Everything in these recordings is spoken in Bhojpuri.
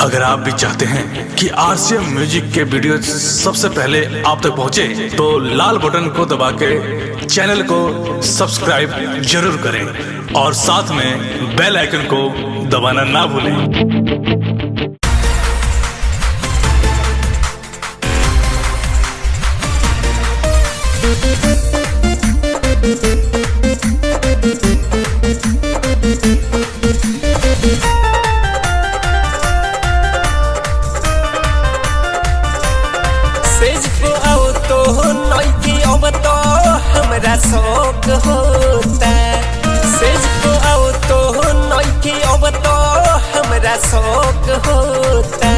अगर आप भी चाहते हैं कि आरसीएम म्यूजिक के वीडियो सबसे पहले आप तक पहुंचे, तो लाल बटन को दबा के चैनल को सब्सक्राइब जरूर करें और साथ में बेल आइकन को दबाना ना भूलें। सेज को आओ तो नइकी अब तो हमरा शौक होता। सेज को आओ तो नइकी अब तो हमरा शौक होता।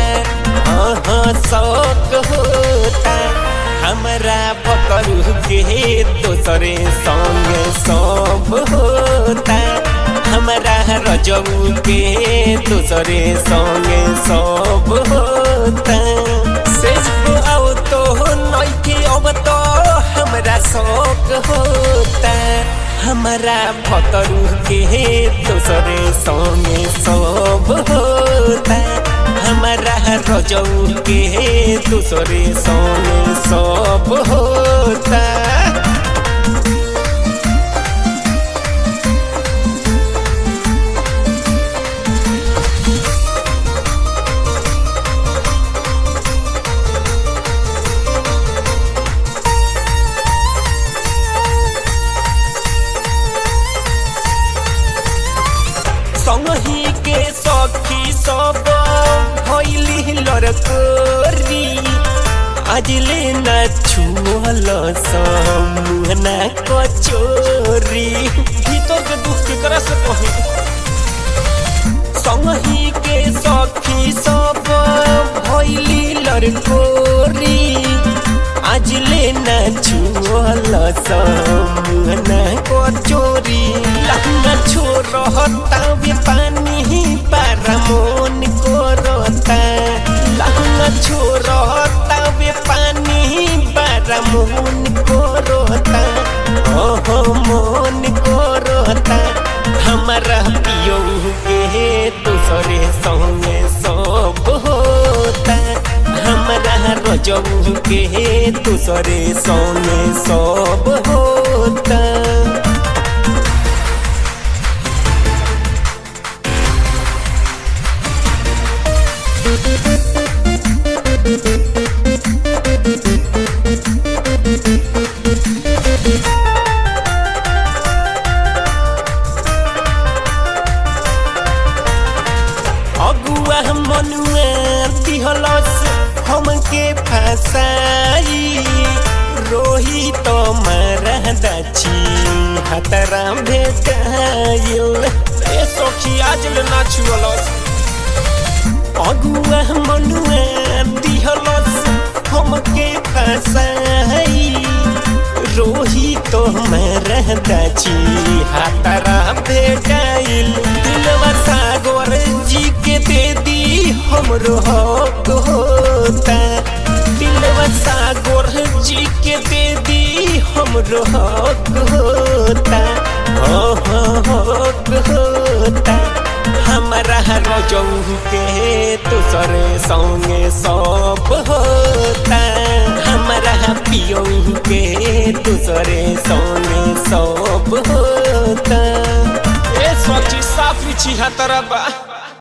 हाँ शौक होता। हमरा पकड़ू के दोसरे संग सब होता। हमरा रजऊ के दोसरे संग सब होता। सेज को आओ तो नइकी अब तो हमरा शौक होता। हमरा भतरू के दोसरे संगे सब होता। हमरा रजऊ के दोसरे संगे सब होता। संगही के सखी सब भइली लड़कोरी। आजले न छुअल मुहना कचोरी। भीतर के दुख केकरा से कही। संगही के सखी सब भइली लड़कोरी। आजले न छुअल मुहना कचोरी। लहंगा छोड़ता वे पानी पारमोन को रोता। लहंगा छोड़ता वे पानी पारमोन को रोता। ओहो मोन को रोता। हमारा पियो के दूसरे संगे सब होता। हमारा रजऊ के दूसरे संगे सब होता। अगुआ मनुआ दिहलस हमके फसाई। रोही तो मारा दाची हतरा भेटाइल। ए सखी आज ले ना छुअलस। अगुआ मनुआ दिहलस हमके फसाई। रोही तो मारा दाची हतरा भेटाइल। दिलवा सागर जी के दे दी हमरो हक होता। दिलवा सागर जी के दे दी हमरो हक होता। हक होता। हमारा रजऊ के दूसरे संगे सब होता। हमारा पियो के दूसरे संगे सब होता। ए सची साफ छी हतरा बा।